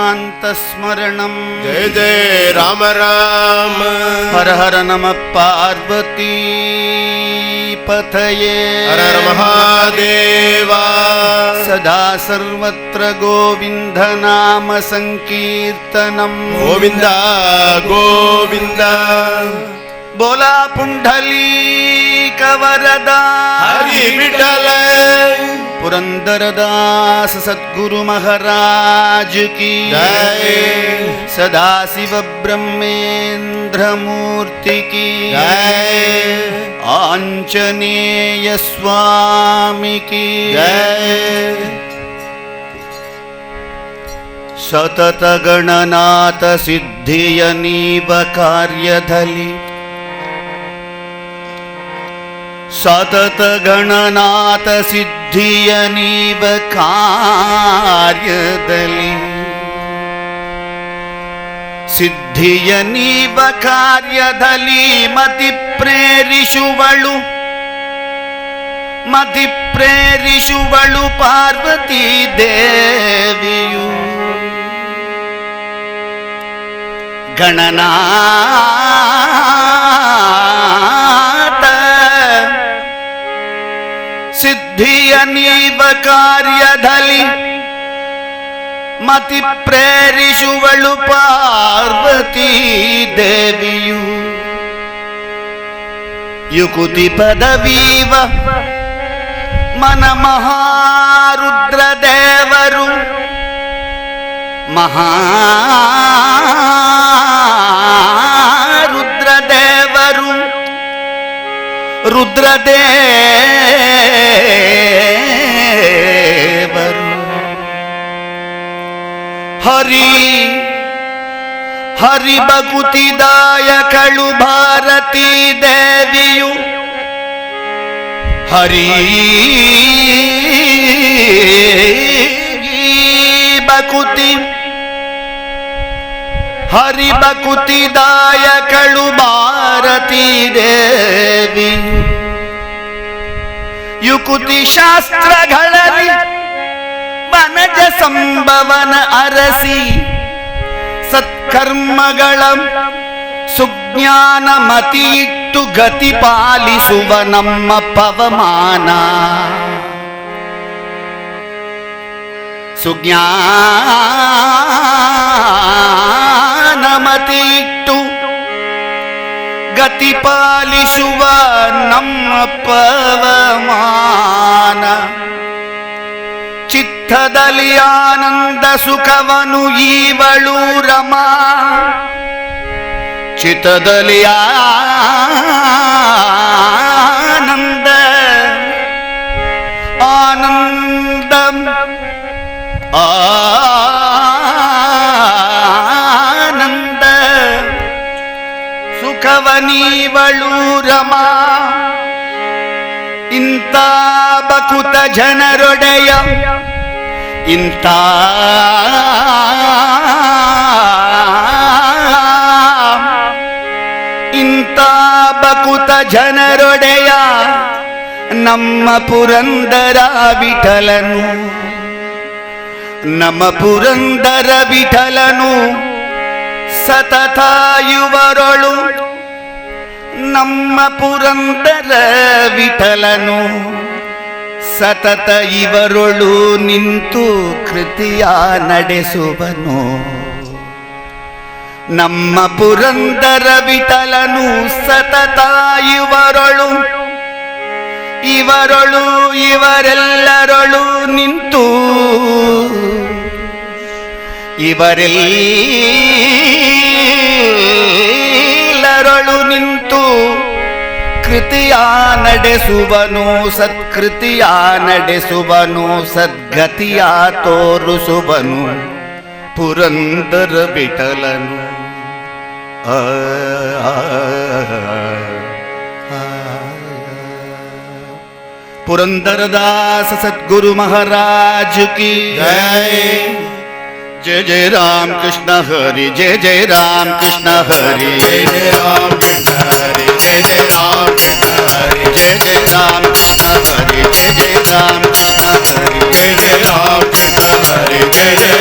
जानकीकान्तस्मरणं जय जय राम राम हर हर नमः पार्वती पतये हर हर महादेवा सदा सर्वत्र गोविन्द नाम संकीर्तनम् गोविंद गोविंद बोला पुंडलीक वरदा हरि विठल पुरंदरदास सद्गुरु महाराज की जय सदाशिव ब्रह्मेंद्र मूर्ति की जय आंजनेय स्वामी की जय सतत गणनाथ सिद्धियनीव कार्यधली सतत गणनाथ सिद्धियनीव कार्यदली ಸಿದ್ಧಿಯನೀವ ಕಾರ್ಯದಲ್ಲಿ ಮತಿ ಪ್ರೇರಿಸುವಳು ಪಾರ್ವತೀ ದೇವಿಯು ಗಣನಾಥ ಸಿದ್ಧಿಯನೀವ ಕಾರ್ಯದಲ್ಲಿ ಮತಿ ಪ್ರೇರಿಸುವಳು ಪಾರ್ವತೀ ದೇವಿಯು ಯುಕುತಿ ಪದವೀವ ಮನ ಮಹಾರುದ್ರ ದೇವರು ಮಹಾರುದ್ರ ದೇವರು ರುದ್ರದೇವರು ಹರಿ ಭಕುತಿದಾಯಕಳು ಭಾರತೀ ದೇವಿಯು ಹರಿ ಭಕುತಿದಾಯಕಳು ಭಾರತೀ ದೇವಿ ಯುಕುತಿ ಶಾಸ್ತ್ರಗಳಲ್ಲಿ ವನಜ ಸಂಭವನ ಅರಸಿ ಸತ್ಕರ್ಮಗಳ ಸುಜ್ಞಾನ ಮತಿ ಇಟ್ಟು ಗತಿ ಪಾಲಿಸುವ ನಮ್ಮ ಪವಮಾನ ಸುಜ್ಞಾನ ಮತಿ ಇಟ್ಟು ಗತಿ ಪಾಲಿಸುವ ನಮ್ಮ ಪವಮಾನ ಚಿತ್ತದಲ್ಲಿ ಆನಂದ ಸುಖವನು ಈವಳು ರಮಾ ಚಿತ್ತದಲ್ಲಿ ಆನಂದ ಸುಖವನೀವಳು ರಮಾ ಇಂಥ ಬಕುತ ಜನರೊಡೆಯ ಇಂಥ ಬಕುತ ಜನರೊಡೆಯ ನಮ್ಮ ಪುರಂದರ ವಿಠಲನು ಸತತ ಯುವರೊಳು ನಮ್ಮ ಪುರಂದರ ವಿಠಲನು ಸತತ ಇವರೊಳು ನಿಂತು ಕೃತಿಯ ನಡೆಸುವನು ನಮ್ಮ ಪುರಂದರ ವಿಠಲನು ಸತತ ಇವರೆಲ್ಲರೊಳು ನಿಂತು ಇವರೆಲ್ಲರೊಳು ನಿಂತು ಕೃತಿಯ ನಡೆಸುವನು ಸತ್ಕೃತಿಯ ನಡೆಸುವನು ಸದ್ಗತಿಯ ತೋರಿಸುವನು ಪುರಂದರ ವಿಠಲನು पुरंदरदास सद्गुरु महाराज की जय। जय जय राम कृष्ण हरि जय जय राम कृष्ण हरि जय जय राम कृष्ण हरि जय जय राम कृष्ण हरि जय जय राम कृष्ण हरि जय जय राम कृष्ण हरि जय जय राम कृष्ण हरि जय जय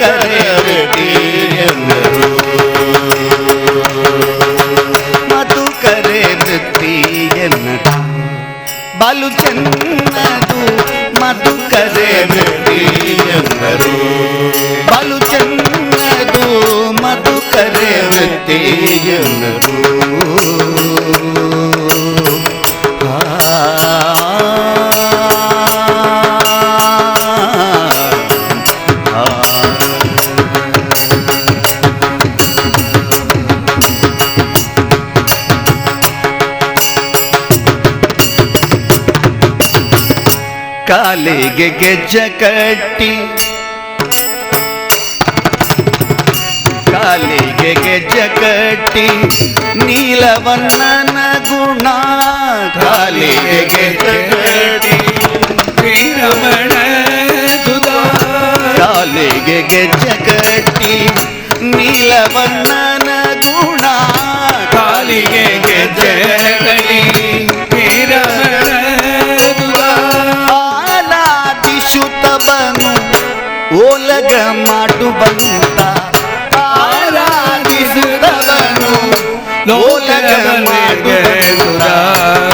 ಮಧುಕರೆ ವೃತ್ತಿಯೆನ್ನರು ಮಧುಕರೆ ವೃತ್ತಿಯೆನ್ನರು ಬಲು ಚೆನ್ನದು ಮಧುಕರೆ ವೃತ್ತಿಯೆನ್ನರು ಬಲು ಚೆನ್ನದು ಮಧುಕರೆ ವೃತ್ತಿಯೆನ್ನರು ಕಾಲಿಗೆ ಗೆಜ್ಜ ಕಟ್ಟಿ ಕಾಲಿಗೆ ಗೆಜ್ಜ ಕಟ್ಟಿ ನೀಲವರ್ಣನ ಗುಣ ಕಾಲಿಗೆ ಗೆಜ್ಜ ಕಟ್ಟಿ ಶ್ರೀರಮಣ ಸುಧಾ ಕಾಲಿಗೆ ಗೆಜ್ಜ ಕಟ್ಟಿ ನೀಲವರ್ಣನ ಗುಣ ಕಾಲಿಗೆ ಗೆಜ್ಜೆ ಕಟ್ಟಿ ಶ್ರೀರಮಣ ಆರಾಧಿಸುತ್ತವನು ಓಲಗ ಮಾಡುವಂತ ಆರಾಧಿಸುತ್ತವನು ಓಲಗ ಮಾಡುವಂತ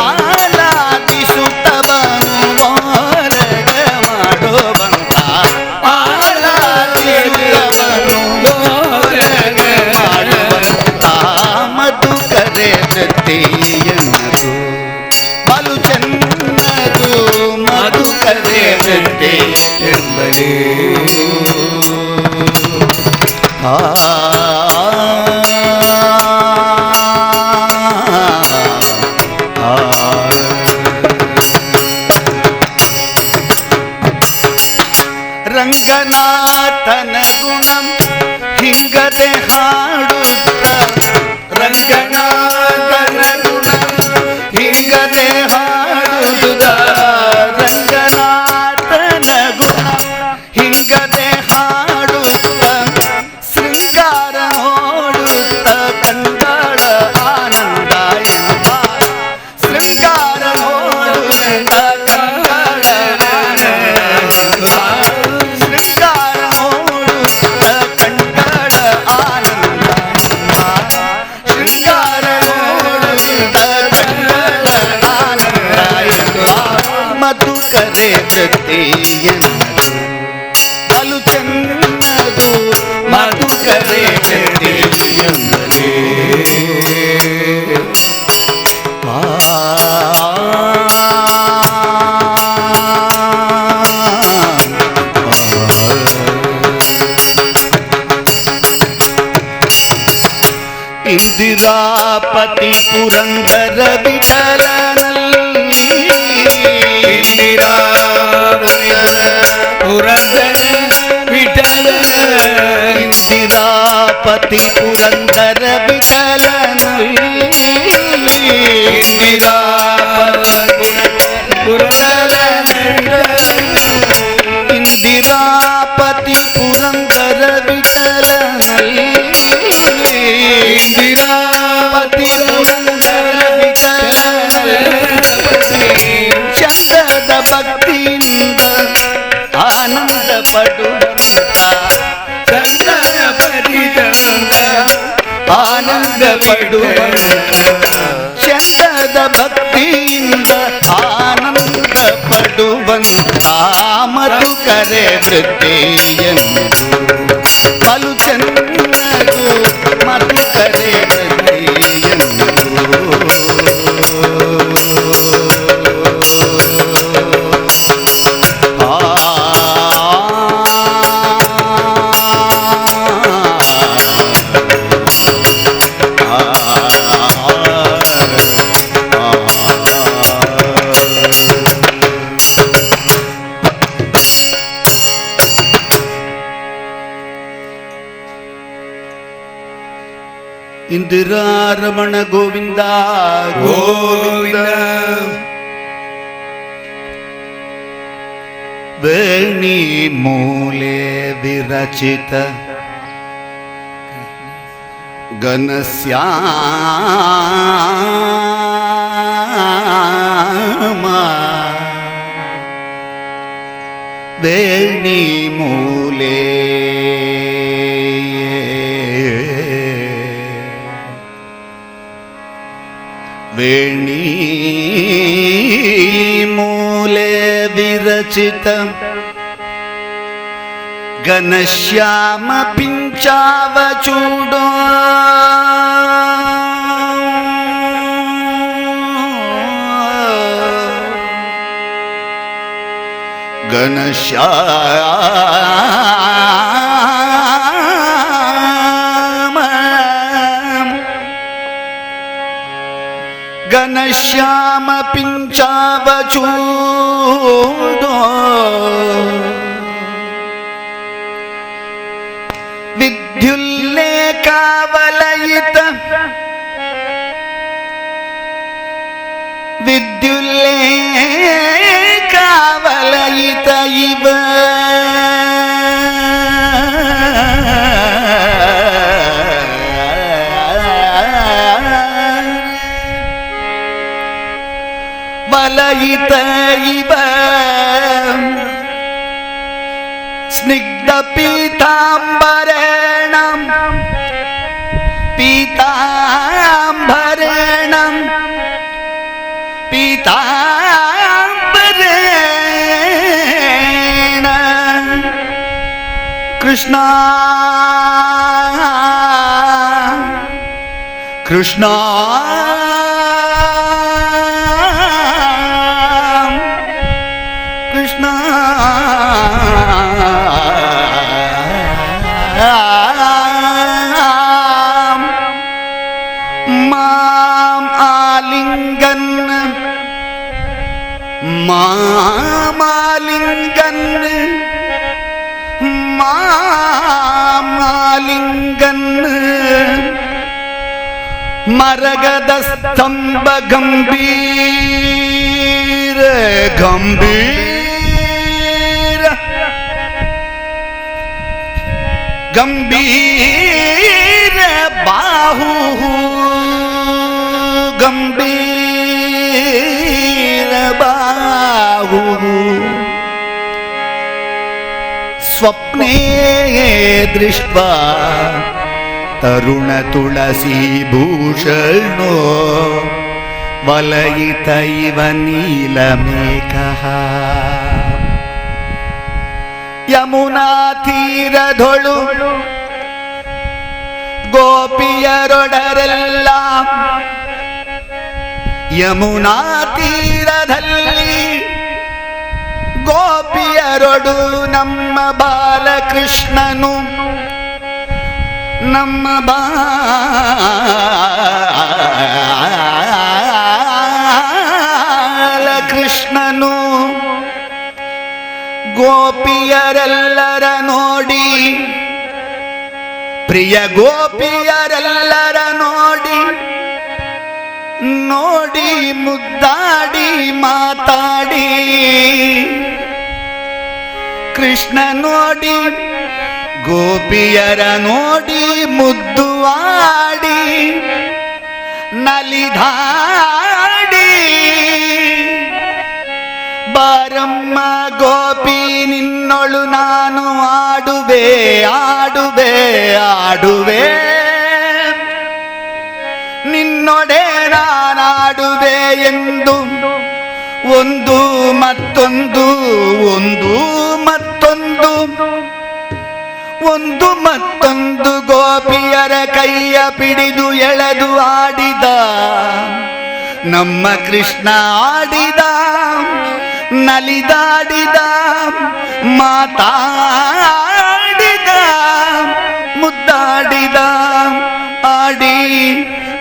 ಆರಾಧಿಸುತ್ತವನು ಓಲಗ ಮಾಡುವಂತ ಆರಾಧಿಸುತ್ತವನು ಓಲಗ ಮಾಡುವಂತ ಮಧುಕರೆ ವೃತ್ತಿಯೆನ್ನರು ಬಲು ಚೆನ್ನದು ಮಧುಕರೆ ವೃತ್ತಿ ಎಂಬಲೇ ರಂಗನಾಥನ ಗುಣಂ ಹಿಂಗದೆ ಹಾಡುತ್ತ ರಂಗನಾಥನ ಗುಣಂ ಹಿಂಗದೆ ಹಾಡುತ್ತ ರಂಗನಾಥನ ಗುಣಂ ಹಿಂಗದೆ ಹಾಡುತ್ತ ಶೃಂಗಾರ ನೋಡುತ್ತ ಕಂಡಳ ಆನಂದ ಎಂಬ ಶೃಂಗಾರ ನೋಡುತ್ತ ಕಂಡಳ ಆನಂದ ಶೃಂಗಾರ ನೋಡುತ್ತ ಕಂಡಳ ಆನಂದ ಶೃಂಗಾರ ನೋಡುತ್ತ ಕಂಡಳ ಆನಂದ ಮಧುಕರೆ ವೃತ್ತಿಯೆನ್ನರು ಬಲು ಚೆನ್ನದು ಮಧುಕರೆ ವೃತ್ತಿಯೆನ್ನರು ಇಂದಿರಾಪತಿ ಪುರಂದರ ವಿಠಲನಲ್ಲಿ ಪುರಂದರ ವಿಠಲ ಇಂದಿರಾಪತಿ ಪುರಂದರ ವಿಠಲನಲ್ಲಿ ಪುರಂದರ ಇಂದಿರಾಪತಿ ಪುರಂದರ ವಿಠಲನಲ್ಲಿ ಇಂದಿರಾಪತಿ ಪುರಂದರ ವಿಠಲನಲ್ಲಿ ಚಂದದ ಭಕ್ತಿಯಿಂದ ಆನಂದ ಪಡುವಂತ ಚಂದನ ಪರಿತಂಗ ಆನಂದ ಪಡುವಂತ ಚಂದದ ಭಕ್ತಿಯಿಂದ ಆನಂದ ಪಡುವಂತ ಮಧುಕರೆ ವೃತ್ತಿಯೆನ್ನರು ಬಲು ಚೆನ್ನದು ಮಧುಕರೆ ವೃತ್ತಿಯೆನ್ನರು ಇಂದಿರಾ ರಮಣ ಗೋವಿಂದ ಗೋವಿಂದ ವೇಣಿ ಮೂಲೆ ವಿರಚಿತ ಘನಶ್ಯಾಮ ವೇಣಿ ಮೂಲೆ ವಿರಚಿತ ಘನಶ್ಯಾಮ ಪಿಂಚಾವ ಚೂಡೋ ಘನಶ್ಯಾಮ ಪಿಂಚಾವ ಚೂಡೋ ವಿದ್ಯುಲ್ಲೇಖಾವಲಯಿತ ವಿದ್ಯುಲ್ಲೇಖಾವಲಯಿತ ಇವ ವಲಯಿತ ಇವ ಸ್ನಿಗ್ಧ ಪೀತಾಂಬರೇಣ ಪೀತಾಂಬರೇಣ ಪೀತಾಂಬರೇಣ ಕೃಷ್ಣ ಕೃಷ್ಣ ಕೃಷ್ಣ ಮಾಂ ಆಲಿಂಗನ್ ಮಾಮಾಲಿಂಗನ್ ಮಾಮಾಲಿಂಗನ್ ಮರಗದ ಸ್ತಂಭ ಗಂಭೀರ ಗಂಭೀರ ಗಂಭೀರ ಬಾಹು ಗಂಭೀರ ಬಾಹು ಸ್ವಪ್ನೇ ದೃಷ್ಟ್ವಾ ತರುಣ ತುಳಸಿ ಭೂಷಣೋ ವಲಯಿತ ಇವ ನೀಲಮೇಘಃ ಯಮುನಾ ತೀರದೊಳು ಗೋಪಿಯರೊಡರೆಲ್ಲ ಯಮುನಾ ತೀರದಲ್ಲಿ ಗೋಪಿಯರೊಡು ನಮ್ಮ ಬಾಲಕೃಷ್ಣನು ನಮ್ಮ ಬಾಲಕೃಷ್ಣನು ಗೋಪಿಯರೆಲ್ಲರ ನೋಡಿ ಪ್ರಿಯ ಗೋಪಿಯರೆಲ್ಲರ ನೋಡಿ ನೋಡಿ ಮುದ್ದಾಡಿ ಮಾತಾಡಿ ಕೃಷ್ಣ ನೋಡಿ ಗೋಪಿಯರ ನೋಡಿ ಮುದ್ದು ಆಡಿ ನಲಿದಾಡಿ ಬಾರಮ್ಮ ಗೋಪಿ ನಿನ್ನೊಳು ನಾನು ಆಡುವೆ ಆಡುವೆ ಆಡುವೆ ನಿನ್ನೊಡೆ ನಾನಾಡುವೆ ಎಂದು ಒಂದು ಮತ್ತೊಂದು ಒಂದು ಮತ್ತೊಂದು ಒಂದು ಮತ್ತೊಂದು ಗೋಪಿಯರ ಕೈಯ ಪಿಡಿದು ಎಳೆದು ಆಡಿದ ನಮ್ಮ ಕೃಷ್ಣ ಆಡಿದ ನಲಿದಾಡಿದ ಮಾತಾಡಿದ ಮುದ್ದಾಡಿದ ಆಡಿ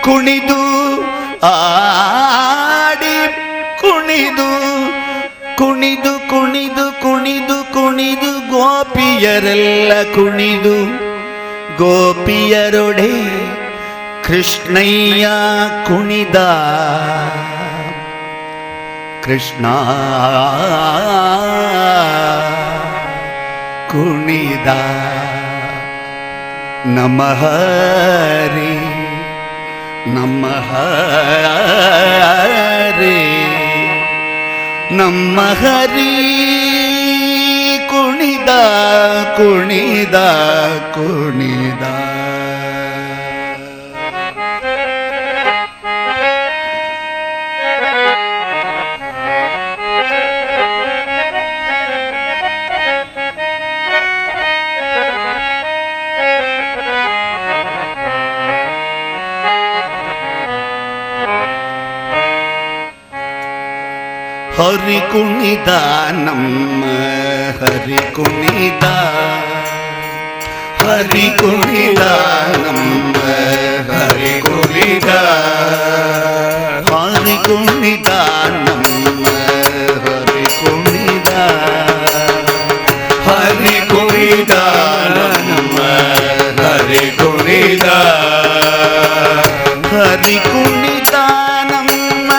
ಕುಣಿದು ಆಡಿ ಕುಣಿದು ಕುಣಿದು ಕುಣಿದು ಕುಣಿದು ಕುಣಿದು ಗೋಪಿಯರೆಲ್ಲ ಕುಣಿದು ಗೋಪಿಯರೊಡೆ ಕೃಷ್ಣಯ್ಯ ಕುಣಿದ ಕೃಷ್ಣ ಕುಣಿದ ನಮಃ ಹರಿ ನಮಃ ಹರಿ ನಮ್ಮ ಹರಿ ಕುಣಿದ ಕುಣಿದ ಕುಣಿದ ಹರಿ ಕುಣಿದ ನಮ್ಮ ಹರಿ ಕುಣಿದ ಹರಿ ಕುಣಿದ ನಮ್ಮ ಹರಿ ಕುಣಿದ ಹರಿ ಕುಣಿದ ನಮ್ಮ ಹರಿ ಕುಣಿದ ಹರಿ ಕುಣಿದ ನಮ್ಮ ಹರಿ ಕುಣಿದ ಹರಿ ಕುಣಿದ ನಮ್ಮ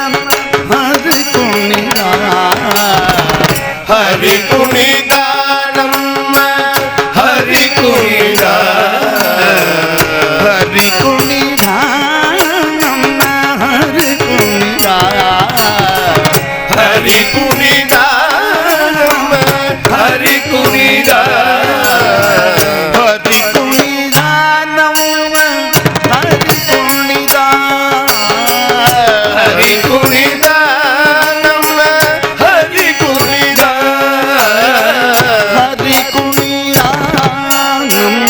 ಹರಿ ಕುಣಿದ ಹರಿ ಕುಣಿದ ನಮ್ಮ ಹರಿ ಕುಣಿದ ಹರಿ ಕುಣಿದ ನಮ್ಮ ಹರಿ ಕುಣಿದ ಹರಿ ಕುಣಿದ ನಮ್ಮ ಹರಿ ಕುಣಿದ ಹರಿ ಕುಣಿದ ನಮ್ಮ ಹರಿ ಕುಣಿದ ಹರಿ ಕುಣಿದ ನಮ್ಮ ಹರಿ ಕುಣಿದ ಹರಿ ಕುಣಿದ ನಮ್ಮ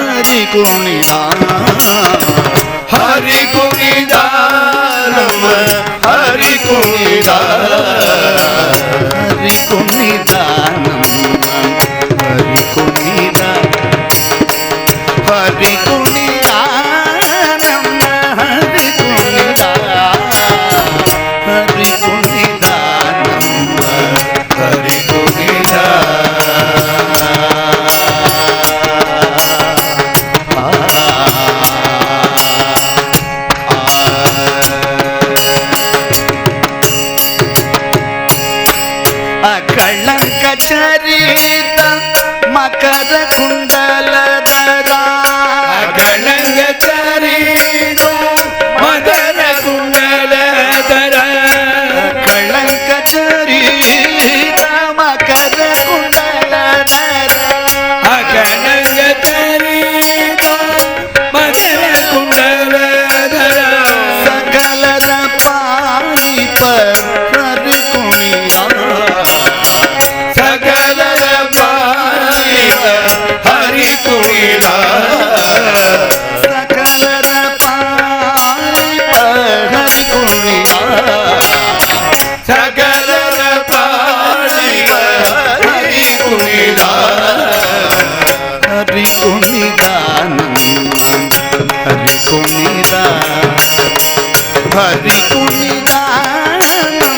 ಹರಿ ಕುಣಿದ ಹರಿ ಕುಣಿದ ನಮ್ಮ ಹರಿ ಕುಣಿದ ಹರಿ ಕುಣಿದ ನಮ್ಮ ಹರಿ ಕುಣಿದ ಹರಿ ಕುಣಿದ ನಮ್ಮ ಹರಿ ಕುಣಿದ ಹರಿ ಕುಣಿದ ನಮ್ಮ ಹರಿ ಕುಣಿದ ಅಕಳಂಕ ಚರಿತ ಮಕರ ಕುಂಡಲಧರ ಅಗಳಂಗ ಚರಿದು ಮದರ ಕುಂಡಲಧರ ಕಳಂಕ ಚರಿತ ಮಕರ ಕುಂಡಲಧರ ಅಗಳಂಗ ಚರಿದು ಮದರ ಕುಂಡಲಧರ ಸಕಲರ ಪಾಲಿಪ ಹರಿ ಕುಣಿದ ಸಕಲರ ಪಾಲಿಪ ಹರಿ ಕುಣಿದ ಸಕಲರ ಪಾಲಿಪ ಹರಿ ಕುಣಿದ ಸಕಲರ ಪಾಲಿಪ ಹರಿ ಕುಣಿದ ಹರಿ ಕುಣಿದ ನಮ್ಮ ಹರಿ ಕುಣಿದ ಹರಿ ಕುಣಿದ ನಮ್ಮ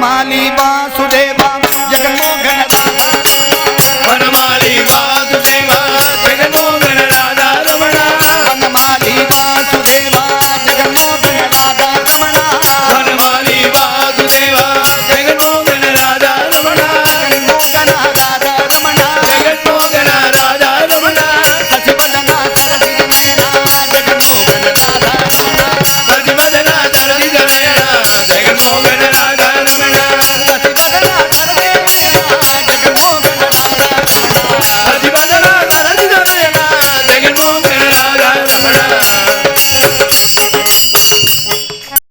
ವನಮಾಲಿ ವಾಸುದೇವ ಜಗನ್ಮೋಹನ ವನಮಾಲಿ ವಾಸುದೇವ ಜಗನ್ಮೋಹನ ರಾಧಾ ರಮಣ ವನಮಾಲಿ ವಾಸುದೇವ ಜಗನ್ಮೋಹನ ರಾಧಾ ರಮಣ ವನಮಾಲಿ ವಾಸುದೇವ ಜಗನ್ಮೋಹನ ರಾಧಾ ರಮಣ ಜಗನ್ಮೋಹನ ರಾಧಾ ರಮಣ ಜಗನ್ಮೋಹನ ರಾಧಾ ರಮಣ ಸಚಿವದನ ಸರದಿ ಮೇನ ಜಗನ್ಮೋಹನ ರಾಧಾ ರಮಣ ಪ್ರತಿಪದನ ತರದಿ ತನಯನ ಜಗನ್ಮೋಹನ ರಾಧಾ